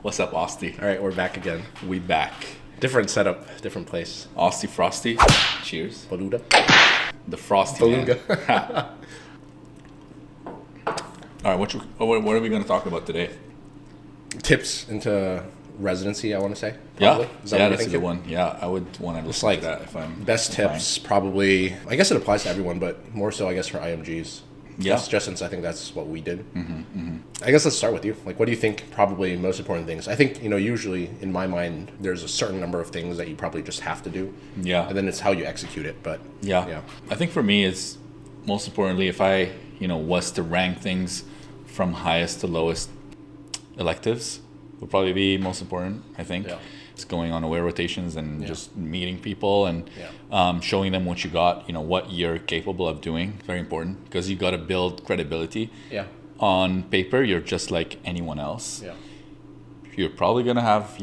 What's up, Austie? All right, we're back again. We back. Different setup, different place. Austie Frosty. Cheers. Beluga. The Frosty Beluga. Man. All right, what are we going to talk about today? Tips into residency, I want to say. Yeah, Probably. Is that what that's you're a good thinking? one. Yeah, I would want to It's listen like to that if I'm best tips, probably. I guess it applies to everyone, but more so, I guess, for IMGs. Yeah. Just since I think that's what we did. I guess let's start with you. Like, what do you think probably most important things? I think, usually in my mind, there's a certain number of things that you probably just have to do. Yeah. And then it's how you execute it. But Yeah. I think for me, it's most importantly, if I, was to rank things from highest to lowest, electives would probably be most important, I think. Yeah. It's going on away rotations and just meeting people and Yeah. showing them what you got, what you're capable of doing. Very important because you got to build credibility. Yeah. On paper, you're just like anyone else. Yeah. You're probably going to have,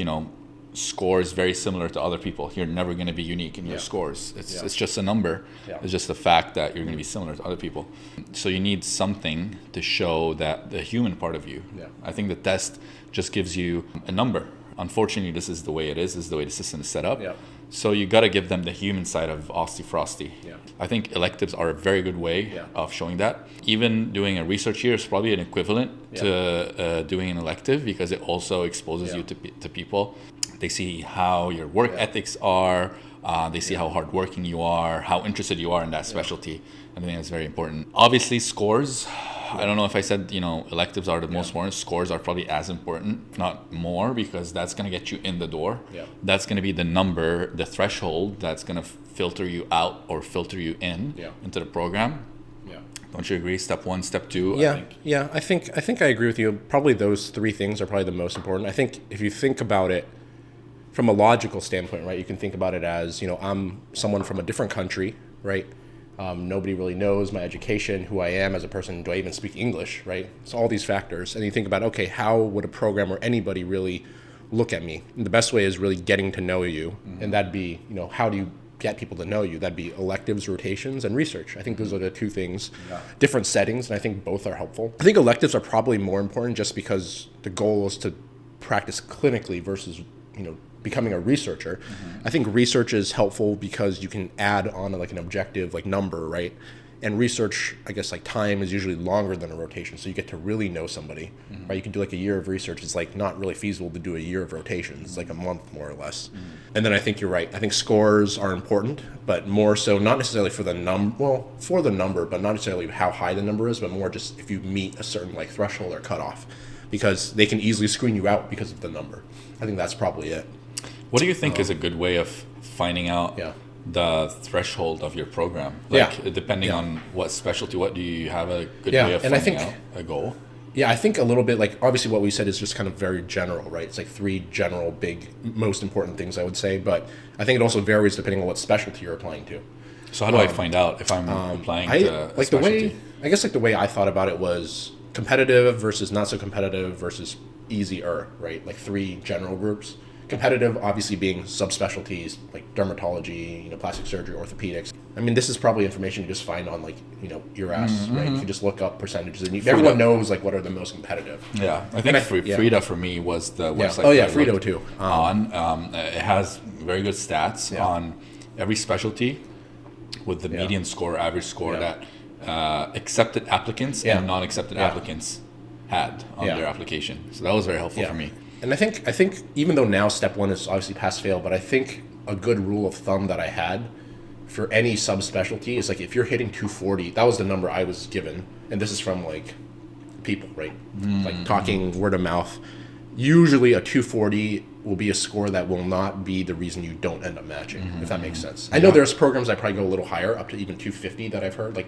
scores very similar to other people. You're never going to be unique in your scores. It's just a number. Yeah. It's just the fact that you're going to be similar to other people. So you need something to show that the human part of you. Yeah. I think the test just gives you a number. Unfortunately, this is the way it is. This is the way the system is set up. Yeah. So you got to give them the human side of Austie Frosty. Yeah. I think electives are a very good way of showing that. Even doing a research year is probably an equivalent to doing an elective because it also exposes you to people. They see how your work ethics are. They see how hardworking you are, how interested you are in that specialty. I think that's very important. Obviously, scores. I don't know if I said, electives are the most important. Scores are probably as important, if not more, because that's going to get you in the door. Yeah. That's going to be the number, the threshold that's going to filter you out or filter you in into the program. Yeah. Don't you agree? Step one, step two. Yeah, I think. I think I agree with you. Probably those three things are probably the most important. I think if you think about it from a logical standpoint, right, you can think about it as, I'm someone from a different country, right? Nobody really knows my education, who I am as a person. Do I even speak English, right? So all these factors. And you think about, okay, how would a program or anybody really look at me? And the best way is really getting to know you. And that'd be, how do you get people to know you? That'd be electives, rotations, and research. I think those are the two things, different settings, and I think both are helpful. I think electives are probably more important just because the goal is to practice clinically versus, becoming a researcher. I think research is helpful because you can add on like an objective like number, right? And research, I guess like time is usually longer than a rotation, so you get to really know somebody, right? You can do like a year of research. It's like not really feasible to do a year of rotations. It's like a month more or less. And then I think you're right. I think scores are important, but more so not necessarily for the for the number, but not necessarily how high the number is, but more just if you meet a certain like threshold or cutoff, because they can easily screen you out because of the number. I think that's probably it. What do you think is a good way of finding out the threshold of your program? Depending on what specialty, what do you have a good way of finding out a goal? Yeah, I think a little bit like obviously what we said is just kind of very general, right? It's like three general big most important things I would say, but I think it also varies depending on what specialty you're applying to. So how do I find out if I'm applying to a specialty? The way I thought about it was competitive versus not so competitive versus easier, right? Like three general groups. Competitive, obviously, being subspecialties like dermatology, plastic surgery, orthopedics. I mean, this is probably information you just find on like, ERAS, right? You can just look up percentages, and everyone knows like what are the most competitive. Yeah, I think Frida for me was the website. Oh yeah, Frida too. It has very good stats on every specialty with the median score, average score that accepted applicants and non-accepted applicants had on their application. So that was very helpful for me. And I think even though now step one is obviously pass fail, but I think a good rule of thumb that I had for any subspecialty is like if you're hitting 240, that was the number I was given, and this is from like people, right? Like talking word of mouth. Usually a 240 will be a score that will not be the reason you don't end up matching, if that makes sense. I know there's programs that probably go a little higher, up to even 250 that I've heard, but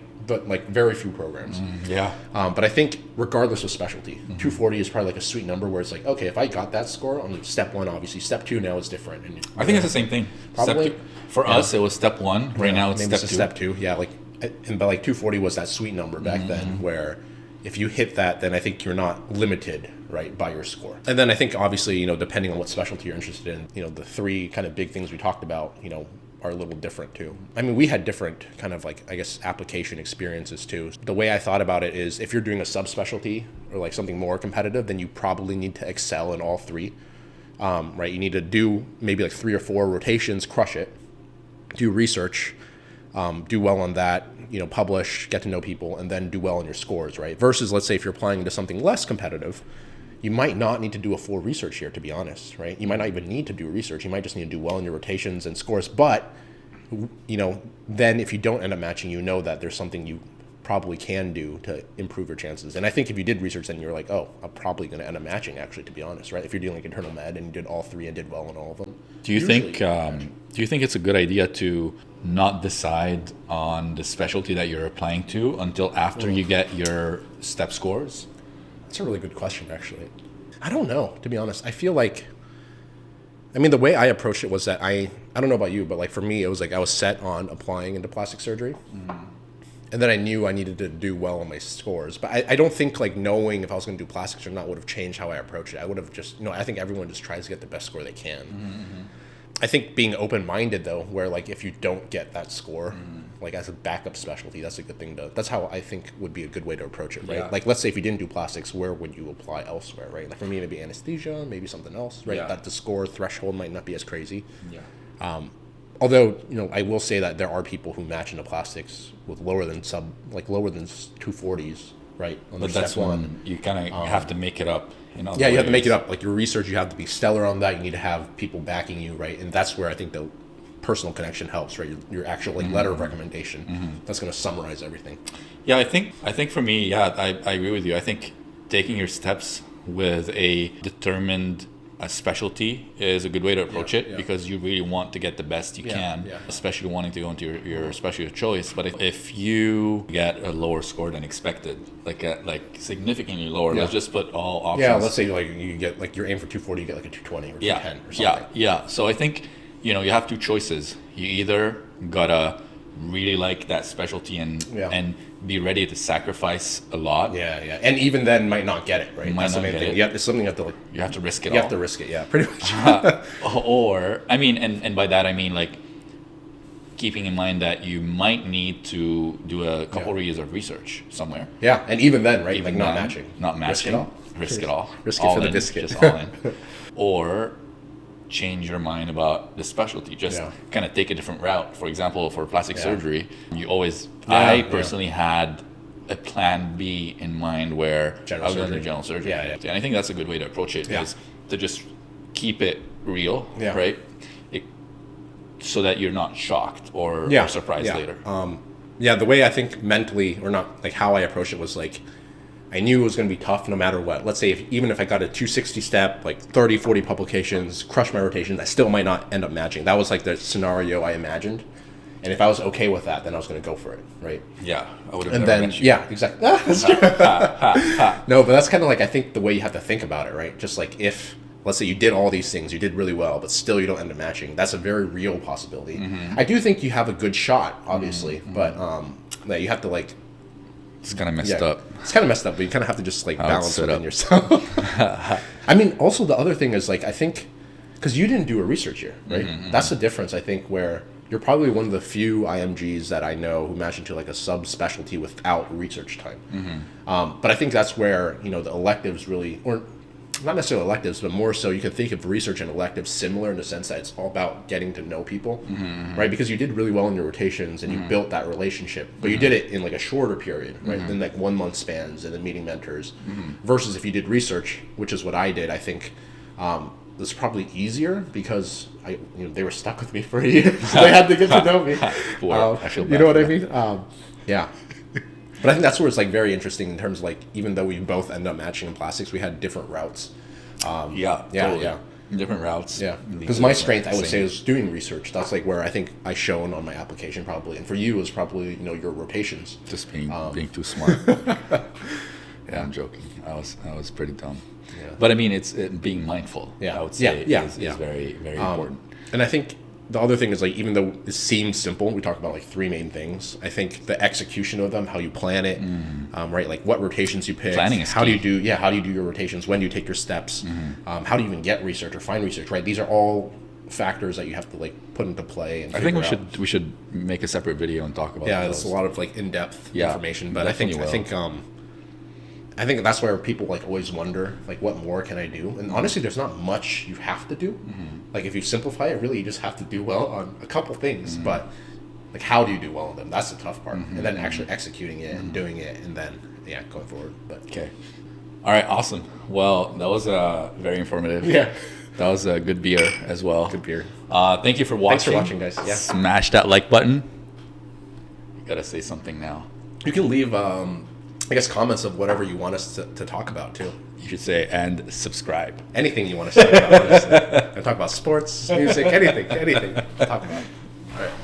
very few programs. But I think regardless of specialty, 240 is probably like a sweet number where it's like, okay, if I got that score on step one, obviously step two now is different. And I think it's the same thing. Probably. For us, it was step one. Right now it's maybe step two. Step two, yeah. But like 240 was that sweet number back then where if you hit that, then I think you're not limited, right, by your score. And then I think obviously, depending on what specialty you're interested in, the three kind of big things we talked about, are a little different too. I mean, we had different kind of like, I guess, application experiences too. The way I thought about it is if you're doing a subspecialty or like something more competitive, then you probably need to excel in all three, right? You need to do maybe like 3 or 4 rotations, crush it, do research, do well on that, publish, get to know people, and then do well on your scores, right? Versus, let's say if you're applying into something less competitive, you might not need to do a full research year, to be honest, right? You might not even need to do research. You might just need to do well in your rotations and scores. But, then if you don't end up matching, that there's something you probably can do to improve your chances. And I think if you did research, then you're like, oh, I'm probably going to end up matching, actually, to be honest, right? If you're doing like internal med and you did all 3 and did well in all of them. Do you think it's a good idea to not decide on the specialty that you're applying to until after you get your step scores? That's a really good question, actually. I don't know, to be honest. I feel like, the way I approached it was that I don't know about you, but like for me, it was like I was set on applying into plastic surgery. Mm-hmm. And then I knew I needed to do well on my scores. But I don't think like knowing if I was going to do plastics or not would have changed how I approached it. I would have just, I think everyone just tries to get the best score they can. Mm-hmm. I think being open-minded, though, where like if you don't get that score, like as a backup specialty, that's a good thing that's how I think would be a good way to approach it, right? Yeah. Like let's say if you didn't do plastics, where would you apply elsewhere, right? Like for me, maybe anesthesia, maybe something else, right? Yeah. That the score threshold might not be as crazy. Yeah. Although, I will say that there are people who match into plastics with lower than 240s, right? But that's when you kind of have to make it up. You have to make it up. Like your research, you have to be stellar on that. You need to have people backing you, right? And that's where I think the personal connection helps, right? Your actual like letter of recommendation that's going to summarize everything. Yeah, I think for me, I agree with you. I think taking your steps with a determined specialty is a good way to approach it because you really want to get the best you can, especially wanting to go into your specialty of choice. But if you get a lower score than expected, like significantly lower, let's just put all options. Yeah, let's say like you get like you're aiming for 240, you get like a 220 or 210 or something. Yeah. So I think you have 2 choices. You either gotta really like that specialty and be ready to sacrifice a lot. And even then might not get it, right? That's the main thing. It's something you have to like. You have to risk it. You have to risk it, pretty much. Or and by that I mean like keeping in mind that you might need to do a couple of years of research somewhere. Yeah, and even then, right? Even like not matching. Risk it all. Risk it for the biscuit. Just all in. Or change your mind about the specialty. Just kind of take a different route. For example, for plastic surgery, you always. I personally had a plan B in mind where I was going to do general surgery. And I think that's a good way to approach it. Is to just keep it real, right? So that you're not shocked or surprised later. The way I think mentally, or not like how I approached it was like, I knew it was going to be tough no matter what. Let's say even if I got a 260 step, like 30, 40 publications, crush my rotations, I still might not end up matching. That was like the scenario I imagined. And if I was okay with that, then I was going to go for it, right? Yeah, I would have never met you. Yeah, exactly. That's true. No, but that's kind of like, I think the way you have to think about it, right? Just like if, let's say you did all these things, you did really well, but still you don't end up matching. That's a very real possibility. I do think you have a good shot, obviously, but you have to like, it's kind of messed up. It's kind of messed up, but you kind of have to just like balance within yourself. Also the other thing is like, I think, because you didn't do a research year, right? That's the difference, I think, where you're probably one of the few IMGs that I know who match into like a subspecialty without research time. But I think that's where, the electives really, or not necessarily electives, but more so you can think of research and electives similar in the sense that it's all about getting to know people, right? Because you did really well in your rotations and you built that relationship, but you did it in like a shorter period, right? Than like 1 month spans and then meeting mentors. Versus if you did research, which is what I did, I think it's probably easier because they were stuck with me for a year, so they had to get to know me. You know what I mean? But I think that's where it's like very interesting in terms of like, even though we both end up matching in plastics, we had different routes. Totally. Different routes. Yeah, because my strength, I would say, is doing research. That's like where I think I shone on my application probably, and for you is probably your rotations. Just being too smart. I'm joking. I was pretty dumb. But I mean, it's being mindful. I would say is very very important. And I think the other thing is like, even though it seems simple, we talk about like 3 main things. I think the execution of them, how you plan it, right? Like what rotations you pick. Planning is how key. Do you do? How do you do your rotations? When do you take your steps? How do you even get research or find research? Right? These are all factors that you have to like put into play. And I think out. we should make a separate video and talk about. Yeah, those. it's a lot of like in-depth Yeah, information, but I think that's where people like always wonder like what more can I do? And honestly, there's not much you have to do. Mm-hmm. Like if you simplify it, really you just have to do well on a couple things, but like how do you do well on them? That's the tough part. And then actually executing it and doing it, and then going forward. But okay. All right, awesome. Well, that was very informative. Yeah. That was a good beer as well. Good beer. Thank you for watching. Thanks for watching, guys. Yeah. Smash that like button. You gotta say something now. You can leave, I guess, comments of whatever you want us to talk about, too. You should say, and subscribe. Anything you want to say about, honestly. Talk about sports, music, anything. Talk about it. All right.